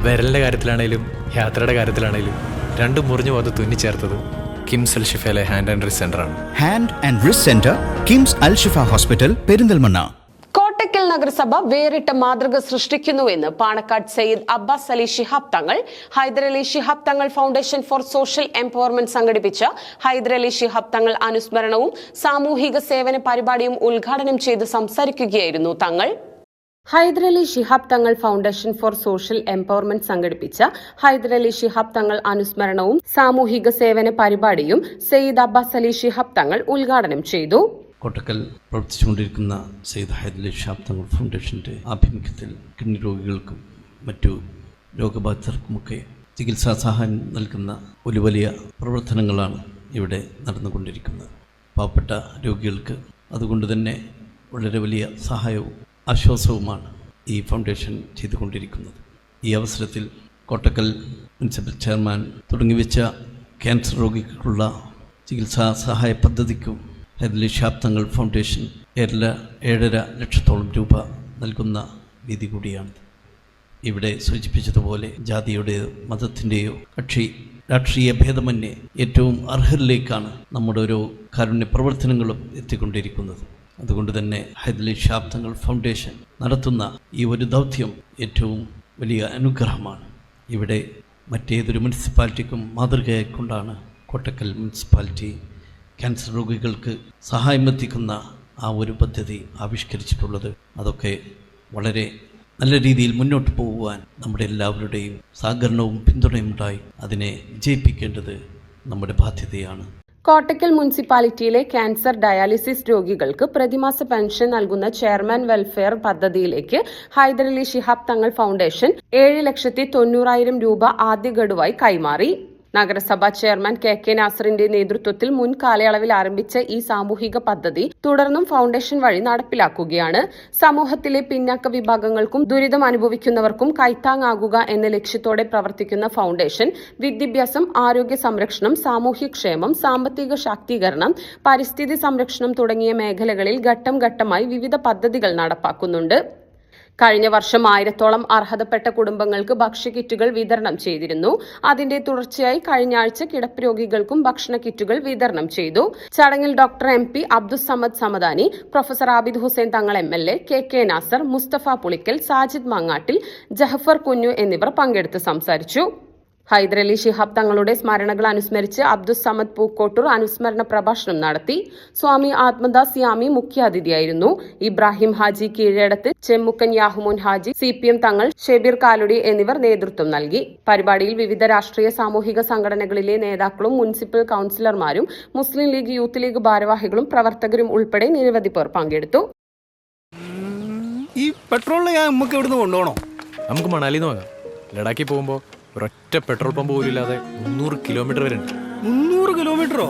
വിരലിൻ്റെ കാര്യത്തിലാണേലും യാത്രയുടെ കാര്യത്തിലാണേലും രണ്ടും മുറിഞ്ഞു പോകാതെ തുന്നിച്ചേർത്തത് കിംസ് അൽ ഷിഫയിലെ ഹാൻഡ് ആൻഡ് റിസ്റ്റ് സെൻ്ററാണ്. Hand and wrist centre, KIMS Al Shifa hospital, Perinthalmanna. Kottakkal നഗരസഭ വേറിട്ട മാതൃക സൃഷ്ടിക്കുന്നുവെന്ന് Panakkad Sayyid Abbas Ali Shihab Thangal. Hyderali Shihab Thangal foundation four social empowerment സംഘടിപ്പിച്ച ഹൈദരലി ശിഹാബ് തങ്ങൾ അനുസ്മരണവും സാമൂഹിക സേവന പരിപാടിയും ഉദ്ഘാടനം ചെയ്ത് സംസാരിക്കുകയായിരുന്നു തങ്ങൾ. Hyderali Shihab Thangal foundation four social empowerment സംഘടിപ്പിച്ച ഹൈദരലി ശിഹാബ് തങ്ങൾ അനുസ്മരണവും സാമൂഹിക സേവന പരിപാടിയും സയ്യിദ് അബ്ബാസ് അലി ശിഹാബ് തങ്ങൾ ഉദ്ഘാടനം ചെയ്തു. കോട്ടക്കൽ പ്രവർത്തിച്ചുകൊണ്ടിരിക്കുന്ന സയ്യിദ് ഹൈദരലി ശിഹാബ് തങ്ങൾ ഫൗണ്ടേഷൻ്റെ ആഭിമുഖ്യത്തിൽ കിഡ്നി രോഗികൾക്കും മറ്റു രോഗബാധിതർക്കുമൊക്കെ ചികിത്സാ സഹായം നൽകുന്ന ഒരു വലിയ പ്രവർത്തനങ്ങളാണ് ഇവിടെ നടന്നുകൊണ്ടിരിക്കുന്നത്. പാവപ്പെട്ട രോഗികൾക്ക് അതുകൊണ്ട് തന്നെ വളരെ വലിയ സഹായവും ആശ്വാസവുമാണ് ഈ ഫൗണ്ടേഷൻ ചെയ്തുകൊണ്ടിരിക്കുന്നത്. ഈ അവസരത്തിൽ കോട്ടക്കൽ മുനിസിപ്പൽ ചെയർമാൻ തുടങ്ങിവെച്ച ക്യാൻസർ രോഗികൾക്കുള്ള ചികിത്സാ സഹായ പദ്ധതിക്കും ഹൈദരലി ശിഹാബ് തങ്ങൾ ഫൗണ്ടേഷൻ 7.5 ലക്ഷത്തോളം രൂപ നൽകുന്ന രീതി കൂടിയാണ്. ഇവിടെ സൂചിപ്പിച്ചതുപോലെ ജാതിയുടെയോ മതത്തിൻ്റെയോ രാഷ്ട്രീയ ഭേദമന്യേ ഏറ്റവും അർഹരിലേക്കാണ് നമ്മുടെ ഓരോ കാരുണ്യ പ്രവർത്തനങ്ങളും എത്തിക്കൊണ്ടിരിക്കുന്നത്. അതുകൊണ്ട് തന്നെ ഹൈദരലി ശിഹാബ് തങ്ങൾ ഫൗണ്ടേഷൻ നടത്തുന്ന ഈ ഒരു ദൗത്യം ഏറ്റവും വലിയ അനുഗ്രഹമാണ്. ഇവിടെ മറ്റേതൊരു മുനിസിപ്പാലിറ്റിക്കും മാതൃകയായിക്കൊണ്ടാണ് കോട്ടക്കൽ മുനിസിപ്പാലിറ്റി ക്യാൻസർ രോഗികൾക്ക് സഹായമെത്തിക്കുന്ന ആ ഒരു പദ്ധതി ആവിഷ്കരിച്ചിട്ടുള്ളത്. അതൊക്കെ വളരെ നല്ല രീതിയിൽ മുന്നോട്ട് പോകുവാൻ നമ്മുടെ എല്ലാവരുടെയും സഹകരണവും പിന്തുണയും ഉണ്ടായി അതിനെ വിജയിപ്പിക്കേണ്ടത് നമ്മുടെ ബാധ്യതയാണ്. കോട്ടക്കൽ മുനിസിപ്പാലിറ്റിയിലെ ക്യാൻസർ ഡയാലിസിസ് രോഗികൾക്ക് പ്രതിമാസ പെൻഷൻ നൽകുന്ന ചെയർമാൻ വെൽഫെയർ പദ്ധതിയിലേക്ക് ഹൈദരലി ശിഹാബ് തങ്ങൾ ഫൗണ്ടേഷൻ 7,90,000 രൂപ ആദ്യ ഗഡുവായി കൈമാറി. നഗരസഭാ ചെയർമാൻ കെ നാസറിന്റെ നേതൃത്വത്തിൽ മുൻ കാലയളവിൽ ആരംഭിച്ച ഈ സാമൂഹിക പദ്ധതി തുടർന്നും ഫൗണ്ടേഷൻ വഴി നടപ്പിലാക്കുകയാണ്. സമൂഹത്തിലെ പിന്നാക്ക വിഭാഗങ്ങൾക്കും ദുരിതം അനുഭവിക്കുന്നവർക്കും കൈത്താങ്ങാകുക എന്ന ലക്ഷ്യത്തോടെ പ്രവർത്തിക്കുന്ന ഫൗണ്ടേഷൻ വിദ്യാഭ്യാസം, ആരോഗ്യ സംരക്ഷണം, സാമൂഹ്യക്ഷേമം, സാമ്പത്തിക ശാക്തീകരണം, പരിസ്ഥിതി സംരക്ഷണം തുടങ്ങിയ മേഖലകളിൽ ഘട്ടം ഘട്ടമായി വിവിധ പദ്ധതികൾ നടപ്പാക്കുന്നുണ്ട്. കഴിഞ്ഞ വർഷം 1000-ഓളം അർഹതപ്പെട്ട കുടുംബങ്ങൾക്ക് ഭക്ഷ്യക്കിറ്റുകൾ വിതരണം ചെയ്തിരുന്നു. അതിന്റെ തുടർച്ചയായി കഴിഞ്ഞ ആഴ്ച കിടപ്പ് രോഗികൾക്കും ഭക്ഷണ കിറ്റുകൾ വിതരണം ചെയ്തു. ചടങ്ങിൽ doctor MP Abdus Samad Samadani, professor Abid Hussain Thangal MLA, K Nasar, Mustafa Pulikkal, Sajid Mangattil, Jahafar Kunju എന്നിവർ പങ്കെടുത്ത് സംസാരിച്ചു. ഹൈദരലി ശിഹാബ് തങ്ങളുടെ സ്മരണകൾ അനുസ്മരിച്ച് അബ്ദുസ് സമദ് പൂക്കോട്ടൂർ അനുസ്മരണ പ്രഭാഷണം നടത്തി. സ്വാമി ആത്മദാസ് യാമി മുഖ്യാതിഥിയായിരുന്നു. ഇബ്രാഹിം ഹാജി കീഴടത്ത്, ചെമ്മുക്കൻ യാഹുമോൻ ഹാജി, CPM തങ്ങൾ, ഷെബീർ കാലുടി എന്നിവർ നേതൃത്വം നൽകി. പരിപാടിയിൽ വിവിധ രാഷ്ട്രീയ സാമൂഹിക സംഘടനകളിലെ നേതാക്കളും മുനിസിപ്പൽ കൌൺസിലർമാരും മുസ്ലിം ലീഗ്, യൂത്ത് ലീഗ് ഭാരവാഹികളും പ്രവർത്തകരും ഉൾപ്പെടെ നിരവധി പേർ പങ്കെടുത്തു. ഈ പെട്രോളിന് നമുക്ക് എവിടുന്ന് കൊണ്ടുപോകണോ? നമുക്ക് മണാലിന്ന് വാങ്ങാം. ലഡാക്കിൽ പോകുമ്പോൾ ഒരൊറ്റ പെട്രോൾ പമ്പ് പോലും ഇല്ലാതെ 300 കിലോമീറ്റർ വരെ ഉണ്ട്. 300 കിലോമീറ്ററോ?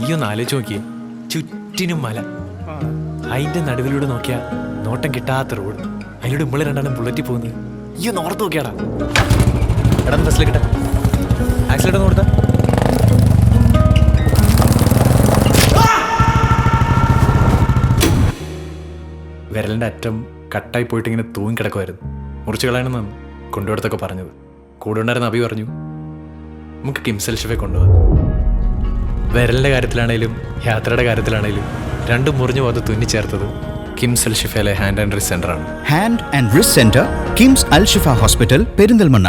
ഈ ഒന്ന് ആലോചിച്ച് നോക്കിയേ, ചുറ്റിനും മല, അതിന്റെ നടുവിലൂടെ നോക്കിയാ നോട്ടം കിട്ടാത്ത റോഡ്, അതിലൂടെ നമ്മൾ രണ്ടാണ് ബുള്ളറ്റിൽ പോകുന്നത്. ഈ ഒന്ന് ഓർത്ത് നോക്കിയാടാ. എടാ ബസ്സിൽ കിട്ടാ ആക്സിഡന്റ് ഒന്ന് കൊടുത്താ. വിരലിന്റെ അറ്റം കട്ടായി പോയിട്ട് ഇങ്ങനെ തൂങ്ങിക്കിടക്കുമായിരുന്നു. മുറിച്ച് കളയണമെന്നാണ് കൊണ്ടുപോടത്തൊക്കെ പറഞ്ഞത്. കൂടെ ഉണ്ടായിരുന്ന അബി പറഞ്ഞു നമുക്ക് കിംസ് അൽ ഷിഫയെ കൊണ്ടുപോകാം. വിരലിൻ്റെ കാര്യത്തിലാണേലും യാത്രയുടെ കാര്യത്തിലാണേലും രണ്ടും മുറിഞ്ഞു പോകാതെ തുന്നിച്ചേർത്തത് കിംസ് അൽ ഷിഫയിലെ ഹാൻഡ് ആൻഡ് റിസ്റ്റ് സെൻ്ററാണ്. Hand and wrist centre, KIMS Al Shifa hospital, Perinthalmanna.